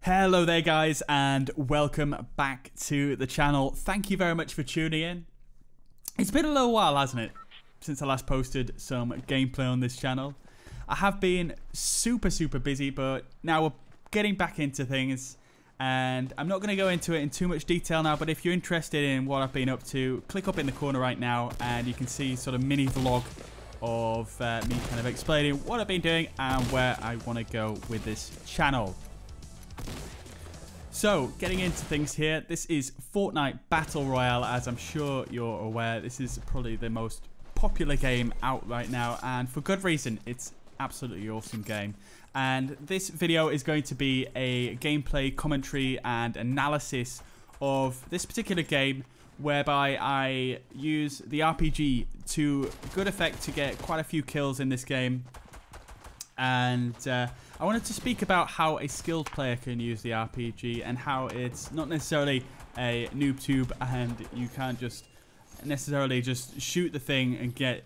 Hello there guys, and welcome back to the channel. Thank you very much for tuning in. It's been a little while, hasn't it, since I last posted some gameplay on this channel. I have been super busy, but now we're getting back into things, and I'm not going to go into it in too much detail now, but if you're interested in what I've been up to, click up in the corner right now and you can see sort of mini vlog of me kind of explaining what I've been doing and where I want to go with this channel. So, getting into things here, this is Fortnite Battle Royale. As I'm sure you're aware, this is probably the most popular game out right now, and for good reason. It's absolutely awesome game. And this video is going to be a gameplay commentary and analysis of this particular game, whereby I use the RPG to good effect to get quite a few kills in this game. And I wanted to speak about how a skilled player can use the RPG and how it's not necessarily a noob tube and you can't just necessarily just shoot the thing and get,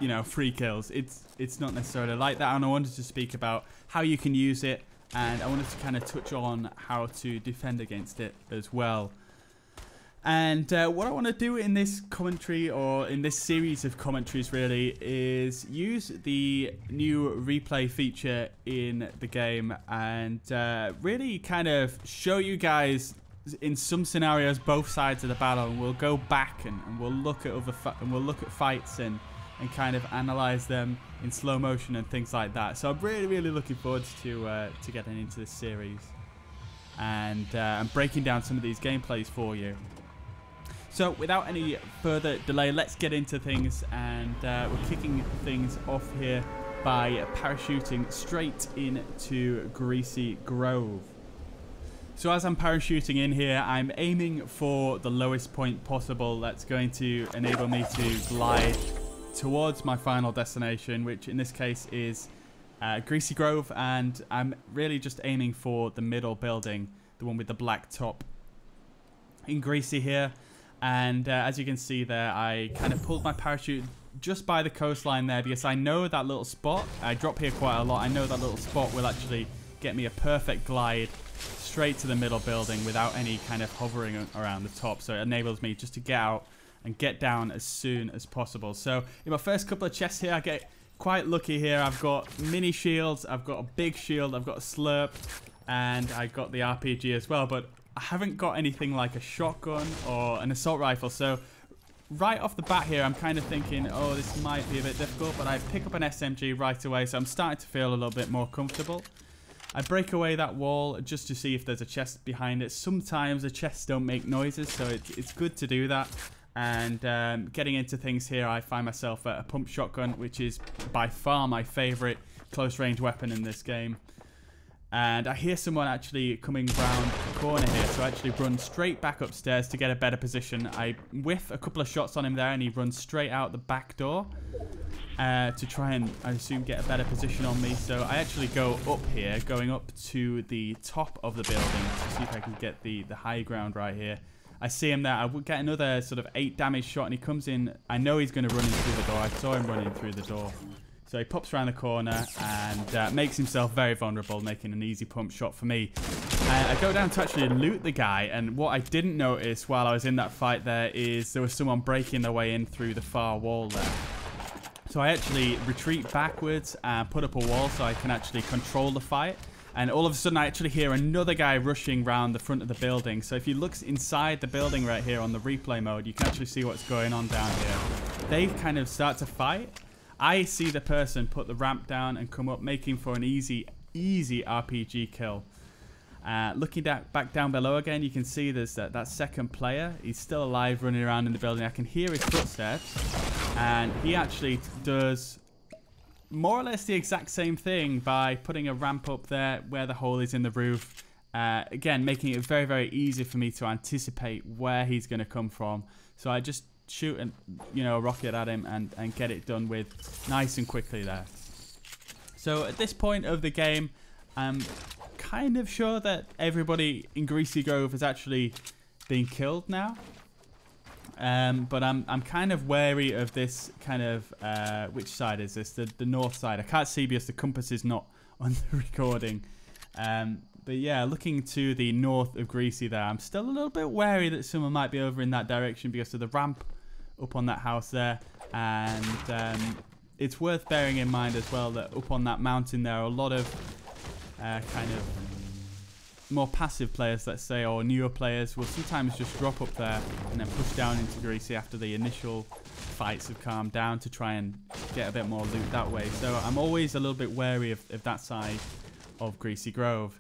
you know, free kills. It's not necessarily like that, and I wanted to speak about how you can use it, and I wanted to kind of touch on how to defend against it as well. And what I want to do in this commentary, or in this series of commentaries really, is use the new replay feature in the game and really kind of show you guys in some scenarios both sides of the battle, and we'll go back and we'll look at fights and kind of analyze them in slow motion and things like that. So I'm really looking forward to getting into this series and breaking down some of these gameplays for you. So without any further delay, let's get into things, and we're kicking things off here by parachuting straight into Greasy Grove. So as I'm parachuting in here, I'm aiming for the lowest point possible. That's going to enable me to glide towards my final destination, which in this case is Greasy Grove, and I'm really just aiming for the middle building, the one with the black top in Greasy here. And as you can see there, I kind of pulled my parachute just by the coastline there, because I know that little spot, I drop here quite a lot, I know that little spot will actually get me a perfect glide straight to the middle building without any kind of hovering around the top. So it enables me just to get out and get down as soon as possible. So in my first couple of chests here, I get quite lucky here. I've got mini shields, I've got a big shield, I've got a slurp, and I got the RPG as well, but I haven't got anything like a shotgun or an assault rifle. So right off the bat here, I'm kind of thinking, oh, this might be a bit difficult, but I pick up an SMG right away, so I'm starting to feel a little bit more comfortable. I break away that wall just to see if there's a chest behind it. Sometimes the chests don't make noises, so it's good to do that. And getting into things here, I find myself at a pump shotgun, which is by far my favorite close range weapon in this game. And I hear someone actually coming round the corner here, so I actually run straight back upstairs to get a better position. I whiff a couple of shots on him there, and he runs straight out the back door to try and, I assume, get a better position on me. So I actually go up here, going up to the top of the building to see if I can get the high ground right here. I see him there. I would get another sort of 8 damage shot, and he comes in. I know he's going to run in through the door. I saw him running through the door. So he pops around the corner and makes himself very vulnerable, making an easy pump shot for me. I go down to actually loot the guy, and what I didn't notice while I was in that fight there is there was someone breaking their way in through the far wall there. So I actually retreat backwards and put up a wall so I can actually control the fight. And all of a sudden I actually hear another guy rushing around the front of the building. So if you look inside the building right here on the replay mode, you can actually see what's going on down here. They kind of start to fight. I see the person put the ramp down and come up, making for an easy RPG kill. Looking back down below again, you can see there's that second player. He's still alive, running around in the building. I can hear his footsteps, and he actually does more or less the exact same thing by putting a ramp up there where the hole is in the roof. Again, making it very easy for me to anticipate where he's going to come from. So I just shoot a rocket at him and get it done with nice and quickly there. So at this point of the game, I'm kind of sure that everybody in Greasy Grove has actually been killed now. But I'm kind of wary of this kind of, which side is this? The north side. I can't see because the compass is not on the recording. But But yeah, looking to the north of Greasy there, I'm still a little bit wary that someone might be over in that direction because of the ramp up on that house there. And it's worth bearing in mind as well that up on that mountain there are a lot of kind of more passive players, let's say, or newer players will sometimes just drop up there and then push down into Greasy after the initial fights have calmed down to try and get a bit more loot that way. So I'm always a little bit wary of that side of Greasy Grove.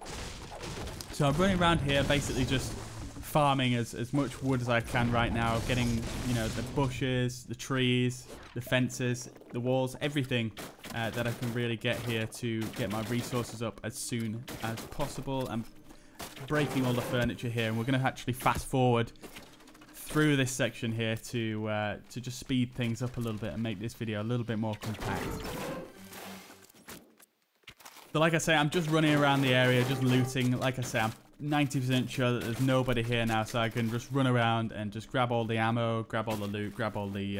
So I'm running around here basically just farming as much wood as I can right now, getting, you know, the bushes, the trees, the fences, the walls, everything that I can really get here to get my resources up as soon as possible. I'm breaking all the furniture here, and we're going to actually fast forward through this section here to just speed things up a little bit and make this video a little bit more compact. But like I say, I'm just running around the area, just looting. Like I say, I'm 90% sure that there's nobody here now, so I can just run around and just grab all the ammo, grab all the loot, grab all the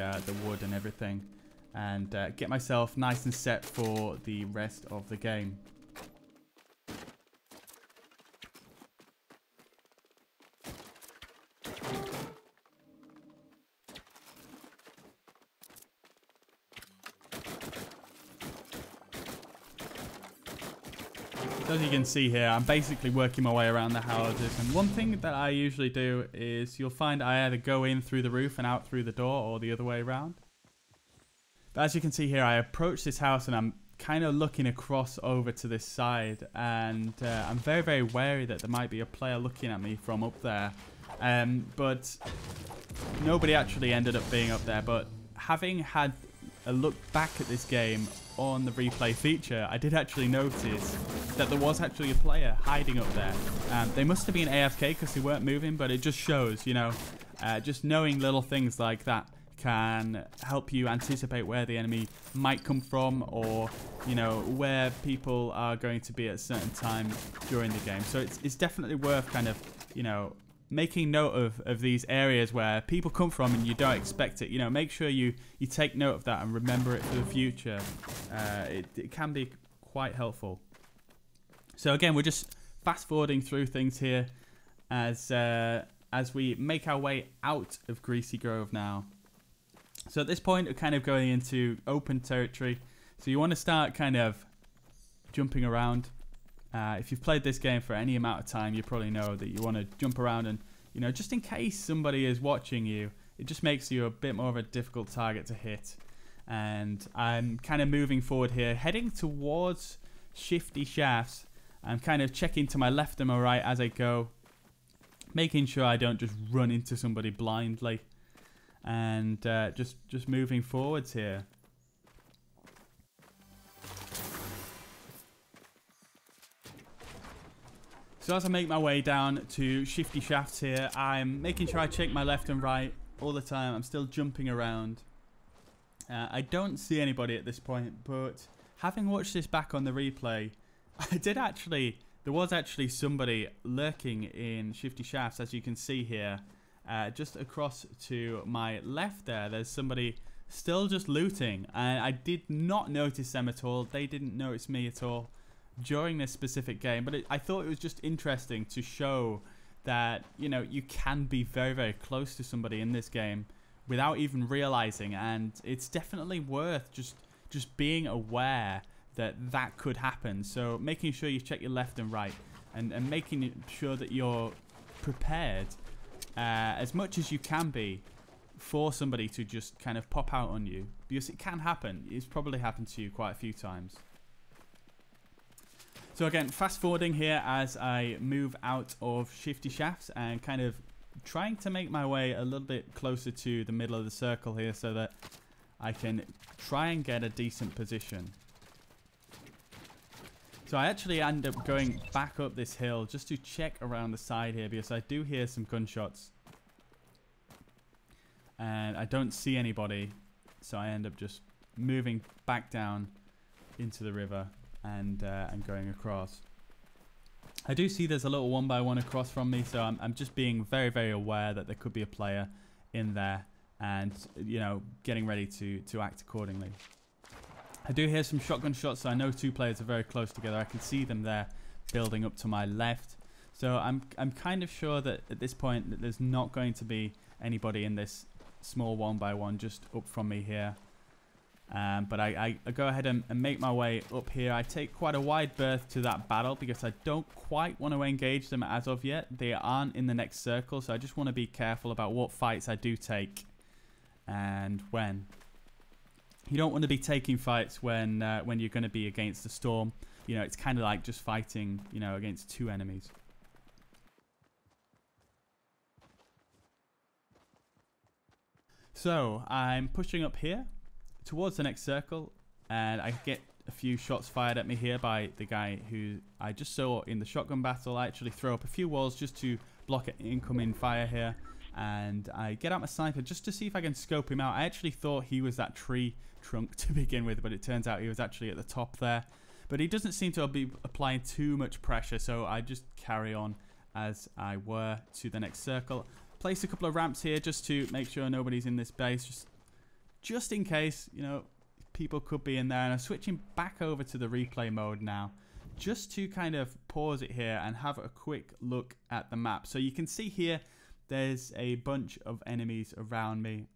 wood and everything, and get myself nice and set for the rest of the game. As you can see here, I'm basically working my way around the houses, and one thing that I usually do is you'll find I either go in through the roof and out through the door, or the other way around. But as you can see here, I approach this house and I'm kind of looking across over to this side, and I'm very, very wary that there might be a player looking at me from up there. But nobody actually ended up being up there. But having had a look back at this game on the replay feature, I did actually notice that there was actually a player hiding up there. They must have been AFK because they weren't moving, but it just shows, you know, just knowing little things like that can help you anticipate where the enemy might come from, or, you know, where people are going to be at a certain time during the game. So it's definitely worth kind of, you know, making note of these areas where people come from and you don't expect it. You know, make sure you take note of that and remember it for the future. It can be quite helpful. So again, we're just fast forwarding through things here as we make our way out of Greasy Grove now. So at this point, we're kind of going into open territory. So you want to start kind of jumping around. If you've played this game for any amount of time, you probably know that you want to jump around, and, you know, just in case somebody is watching you, it just makes you a bit more of a difficult target to hit. And I'm kind of moving forward here, heading towards Shifty Shafts. I'm kind of checking to my left and my right as I go, making sure I don't just run into somebody blindly, and just moving forwards here. So as I make my way down to Shifty Shafts here, I'm making sure I check my left and right all the time. I'm still jumping around. I don't see anybody at this point, but having watched this back on the replay, there was actually somebody lurking in Shifty Shafts, as you can see here. Just across to my left there, there's somebody still just looting, and I did not notice them at all. They didn't notice me at all during this specific game, but I thought it was just interesting to show that, you know, you can be very, very close to somebody in this game without even realizing, and it's definitely worth just being aware that that could happen. So making sure you check your left and right, and making sure that you're prepared as much as you can be for somebody to just kind of pop out on you, because it can happen. It's probably happened to you quite a few times. So again, fast forwarding here as I move out of Shifty Shafts and kind of trying to make my way a little bit closer to the middle of the circle here so that I can try and get a decent position. So I actually end up going back up this hill just to check around the side here, because I do hear some gunshots and I don't see anybody. So I end up just moving back down into the river and going across. I do see there's a little 1x1 across from me, so I'm just being very, very aware that there could be a player in there, and, you know, getting ready to act accordingly. I do hear some shotgun shots, so I know two players are very close together. I can see them there building up to my left. So I'm kind of sure that at this point that there's not going to be anybody in this small 1x1 just up from me here. But I go ahead and make my way up here. I take quite a wide berth to that battle because I don't quite want to engage them as of yet. They aren't in the next circle, so I just want to be careful about what fights I do take and when. You don't want to be taking fights when you're going to be against the storm. You know, it's kind of like just fighting, you know, against two enemies. So I'm pushing up here towards the next circle, and I get a few shots fired at me here by the guy who I just saw in the shotgun battle. I actually throw up a few walls just to block an incoming fire here, and I get out my sniper just to see if I can scope him out. I actually thought he was that tree trunk to begin with, but it turns out he was actually at the top there. But he doesn't seem to be applying too much pressure, so I just carry on as I were to the next circle. Place a couple of ramps here just to make sure nobody's in this base, just in case, you know, people could be in there. And I'm switching back over to the replay mode now, just to kind of pause it here and have a quick look at the map. So you can see here, there's a bunch of enemies around me.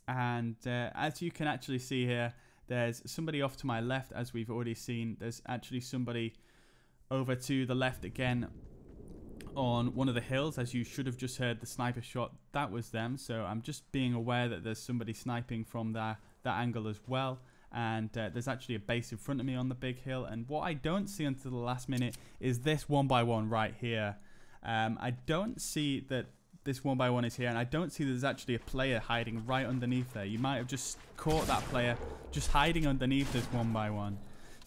And as you can actually see here, there's somebody off to my left, as we've already seen. There's actually somebody over to the left again on one of the hills, as you should have just heard the sniper shot. That was them. So I'm just being aware that there's somebody sniping from that angle as well. And there's actually a base in front of me on the big hill. And what I don't see until the last minute is this 1x1 right here. I don't see that this 1x1 is here, and I don't see there's actually a player hiding right underneath there. You might have just caught that player just hiding underneath this 1x1.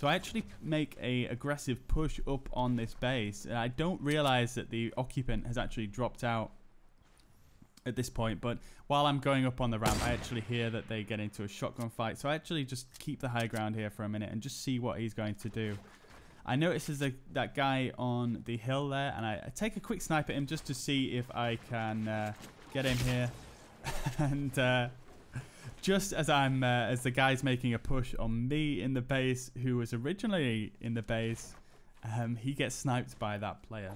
So I actually make a aggressive push up on this base. I don't realize that the occupant has actually dropped out at this point, but while I'm going up on the ramp, I actually hear that they get into a shotgun fight. So I actually just keep the high ground here for a minute and just see what he's going to do. I notice there's that guy on the hill there, and I take a quick snipe at him just to see if I can get him here. And just as as the guy's making a push on me in the base, who was originally in the base, he gets sniped by that player.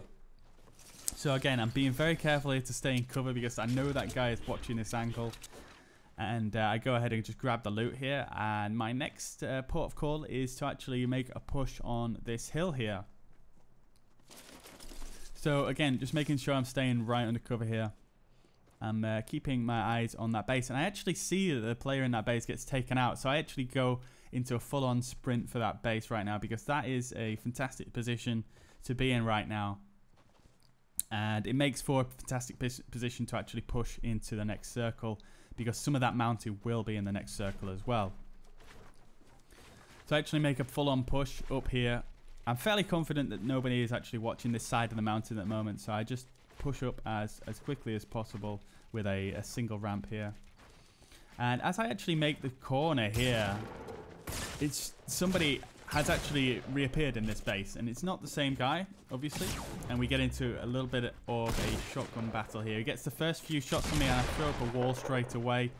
So again, I'm being very careful here to stay in cover because I know that guy is watching this angle. And I go ahead and just grab the loot here. And my next port of call is to actually make a push on this hill here. So again, just making sure I'm staying right under cover here. I'm keeping my eyes on that base, and I actually see that the player in that base gets taken out. So I actually go into a full-on sprint for that base right now, because that is a fantastic position to be in right now. And it makes for a fantastic position to actually push into the next circle, because some of that mountain will be in the next circle as well. So I actually make a full-on push up here. I'm fairly confident that nobody is actually watching this side of the mountain at the moment, so I just push up as quickly as possible with a single ramp here. And as I actually make the corner here, it's somebody has actually reappeared in this base, and it's not the same guy, obviously. And we get into a little bit of a shotgun battle here. He gets the first few shots on me, and I throw up a wall straight away,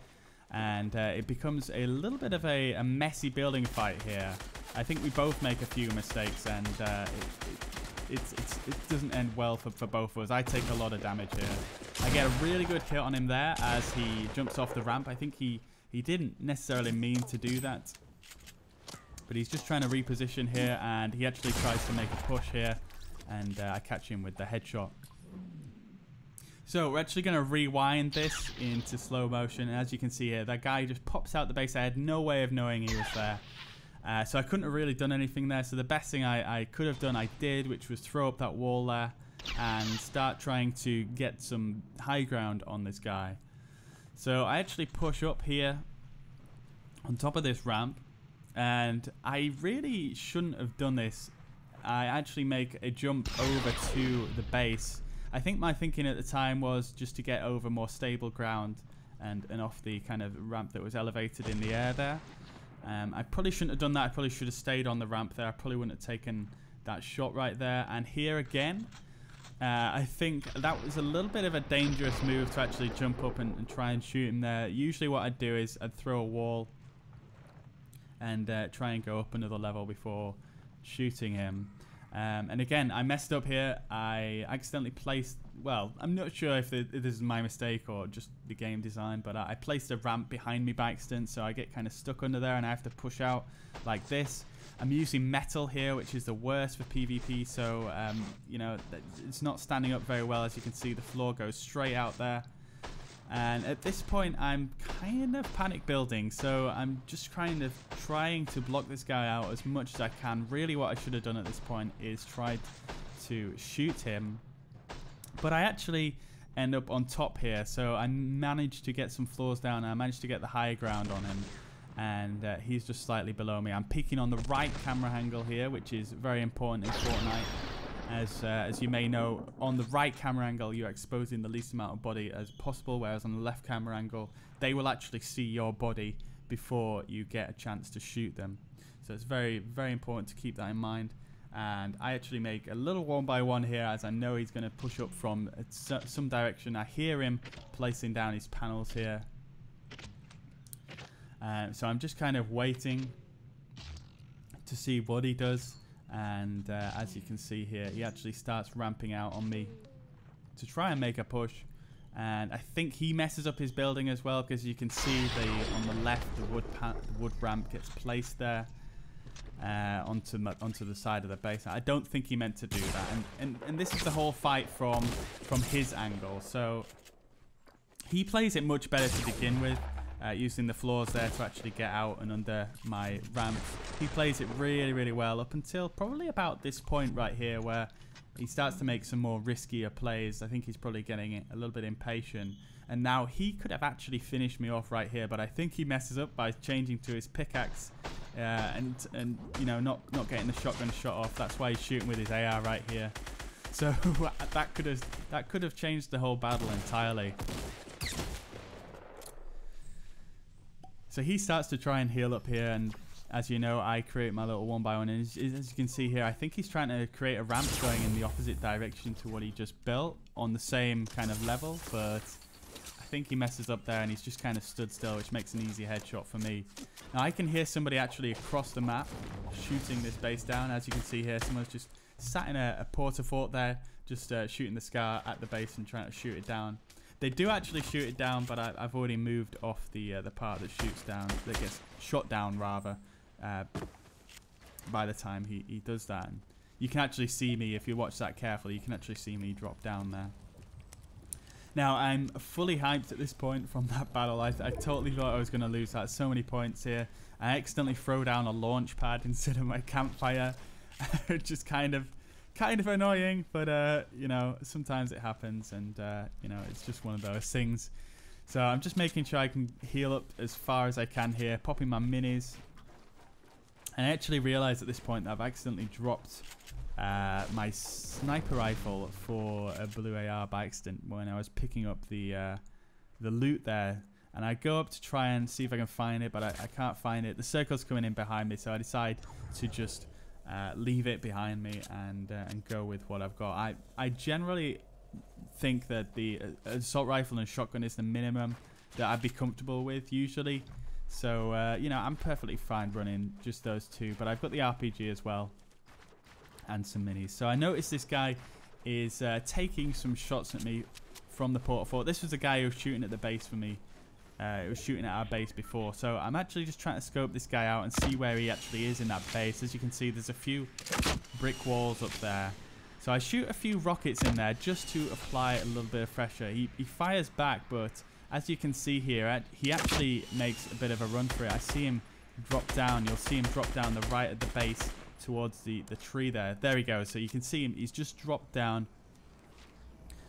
and it becomes a little bit of a messy building fight here. I think we both make a few mistakes, and it doesn't end well for both of us. I take a lot of damage here. I get a really good hit on him there as he jumps off the ramp. I think he didn't necessarily mean to do that, but he's just trying to reposition here, and he actually tries to make a push here, and I catch him with the headshot. So we're actually going to rewind this into slow motion, and as you can see here, that guy just pops out the base. I had no way of knowing he was there. So I couldn't have really done anything there. So the best thing I could have done, I did, which was throw up that wall there and start trying to get some high ground on this guy. So I actually push up here on top of this ramp, and I really shouldn't have done this. I actually make a jump over to the base. I think my thinking at the time was just to get over more stable ground and off the kind of ramp that was elevated in the air there. I probably shouldn't have done that. I probably should have stayed on the ramp there. I probably wouldn't have taken that shot right there. And here again, I think that was a little bit of a dangerous move to actually jump up and try and shoot him there. Usually what I'd do is I'd throw a wall and try and go up another level before shooting him. And again, I messed up here. I accidentally placed, well, I'm not sure if this is my mistake or just the game design, but I placed a ramp behind me by accident, so I get kind of stuck under there and I have to push out like this. I'm using metal here, which is the worst for PvP, so, you know, it's not standing up very well. As you can see, the floor goes straight out there. And at this point, I'm kind of panic building, so I'm just kind of trying to block this guy out as much as I can. Really what I should have done at this point is tried to shoot him, but I actually end up on top here, so I managed to get some floors down, and I managed to get the higher ground on him, and he's just slightly below me. I'm peeking on the right camera angle here, which is very important in Fortnite. As you may know, on the right camera angle, you're exposing the least amount of body as possible, whereas on the left camera angle, they will actually see your body before you get a chance to shoot them. So it's very, very important to keep that in mind. And I actually make a little 1x1 here, as I know he's going to push up from some direction. I hear him placing down his panels here. So I'm just kind of waiting to see what he does. And as you can see here, he actually starts ramping out on me to try and make a push. And I think he messes up his building as well, because you can see on the left, the wood ramp gets placed there onto the side of the base. I don't think he meant to do that. And this is the whole fight from his angle. So he plays it much better to begin with. Using the floors there to actually get out and under my ramps. He plays it really, really well up until probably about this point right here, where he starts to make some more riskier plays. I think he's probably getting a little bit impatient. And now he could have actually finished me off right here, but I think he messes up by changing to his pickaxe and you know, not getting the shotgun shot off. That's why he's shooting with his AR right here. So that could have changed the whole battle entirely. So he starts to try and heal up here, and as you know, I create my little 1x1, and as you can see here, I think he's trying to create a ramp going in the opposite direction to what he just built on the same kind of level, but I think he messes up there and he's just kind of stood still, which makes an easy headshot for me. Now I can hear somebody actually across the map shooting this base down. As you can see here, someone's just sat in a porta fort there, just shooting the scar at the base and trying to shoot it down. They do actually shoot it down, but I've already moved off the part that shoots down, that gets shot down rather, by the time he does that. And you can actually see me, if you watch that carefully, you can actually see me drop down there. Now, I'm fully hyped at this point from that battle. I totally thought I was going to lose that. So many points here. I accidentally throw down a launch pad instead of my campfire. Just kind of annoying, but you know, sometimes it happens, and you know, it's just one of those things. So I'm just making sure I can heal up as far as I can here, popping my minis. And I actually realized at this point that I've accidentally dropped my sniper rifle for a blue AR by accident when I was picking up the loot there. And I go up to try and see if I can find it, but I can't find it. The circle's coming in behind me, so I decide to just leave it behind me and go with what I've got. I generally think that the assault rifle and shotgun is the minimum that I'd be comfortable with usually. So, you know, I'm perfectly fine running just those two, but I've got the RPG as well and some minis. So I noticed this guy is taking some shots at me from the porta fort. This was the guy who was shooting at the base for me. It was shooting at our base before. So I'm actually just trying to scope this guy out and see where he actually is in that base. As you can see, there's a few brick walls up there. So I shoot a few rockets in there just to apply a little bit of pressure. He fires back, but as you can see here, he actually makes a bit of a run for it. I see him drop down. You'll see him drop down the right at the base towards the tree there. There he goes. So you can see him. He's just dropped down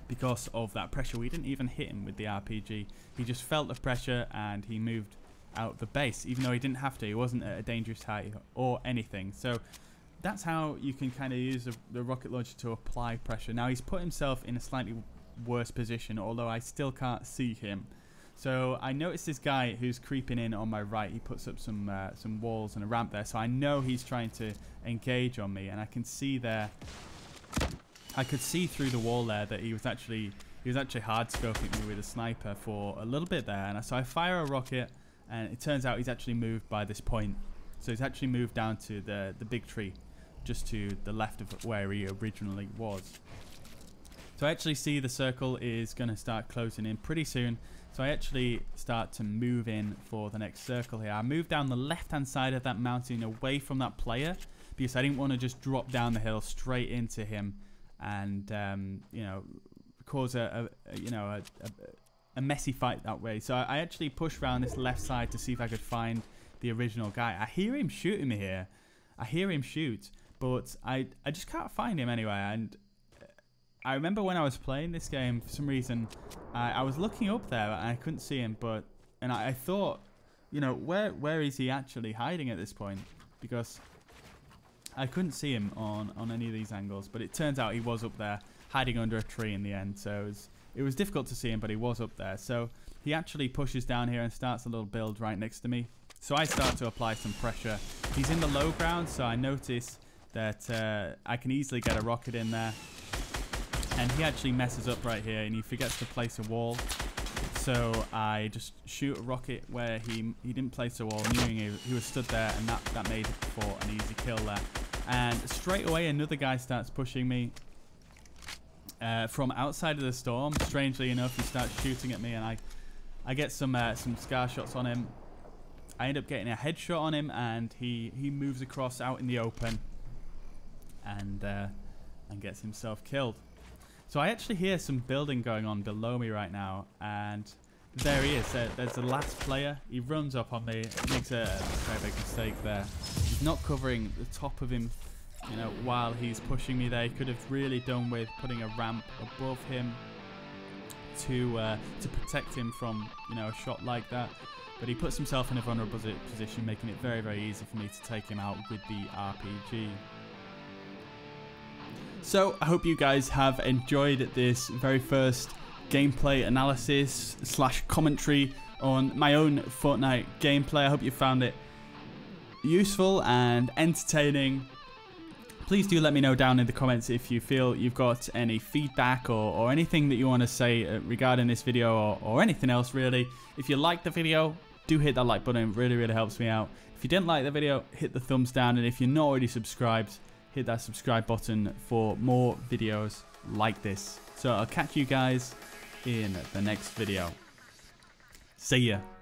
because of that pressure. We didn't even hit him with the RPG. He just felt the pressure and he moved out the base, even though he didn't have to. He wasn't at a dangerous height or anything. So that's how you can kind of use the rocket launcher to apply pressure. Now he's put himself in a slightly worse position, although I still can't see him. So I noticed this guy who's creeping in on my right. He puts up some walls and a ramp there, so I know he's trying to engage on me, and I can see there. I could see through the wall there that he was actually hard scoping me with a sniper for a little bit there, and so I fire a rocket, and it turns out he's actually moved by this point. So he's actually moved down to the big tree just to the left of where he originally was. So I actually see the circle is going to start closing in pretty soon. So I actually start to move in for the next circle here. I move down the left-hand side of that mountain away from that player because I didn't want to just drop down the hill straight into him and, you know, cause a messy fight that way. So I actually pushed around this left side to see if I could find the original guy. I hear him shooting me here. I hear him shoot, but I just can't find him anyway. And I remember when I was playing this game, for some reason, I was looking up there and I couldn't see him. And I thought, you know, where is he actually hiding at this point? Because I couldn't see him on any of these angles. But it turns out he was up there, hiding under a tree in the end. So it was difficult to see him, but he was up there. So he actually pushes down here and starts a little build right next to me. So I start to apply some pressure. He's in the low ground, so I notice that I can easily get a rocket in there. And he actually messes up right here, and he forgets to place a wall. So I just shoot a rocket where he didn't place a wall, knowing he was stood there, and that made for an easy kill there. And straight away, another guy starts pushing me from outside of the storm. Strangely enough, he starts shooting at me, and I get some scar shots on him. I end up getting a headshot on him, and he moves across out in the open and gets himself killed. So I actually hear some building going on below me right now, and there he is. There's the last player. He runs up on me, makes a very big mistake there. He's not covering the top of him, you know, while he's pushing me there. He could have really done with putting a ramp above him to protect him from, you know, a shot like that. But he puts himself in a vulnerable position, making it very, very easy for me to take him out with the RPG. So I hope you guys have enjoyed this very first gameplay analysis / commentary on my own Fortnite gameplay. I hope you found it useful and entertaining. Please do let me know down in the comments if you feel you've got any feedback or anything that you want to say regarding this video or anything else really. If you liked the video, do hit that like button. It really, really helps me out. If you didn't like the video, hit the thumbs down. And if you're not already subscribed, hit that subscribe button for more videos like this. So I'll catch you guys in the next video. See ya.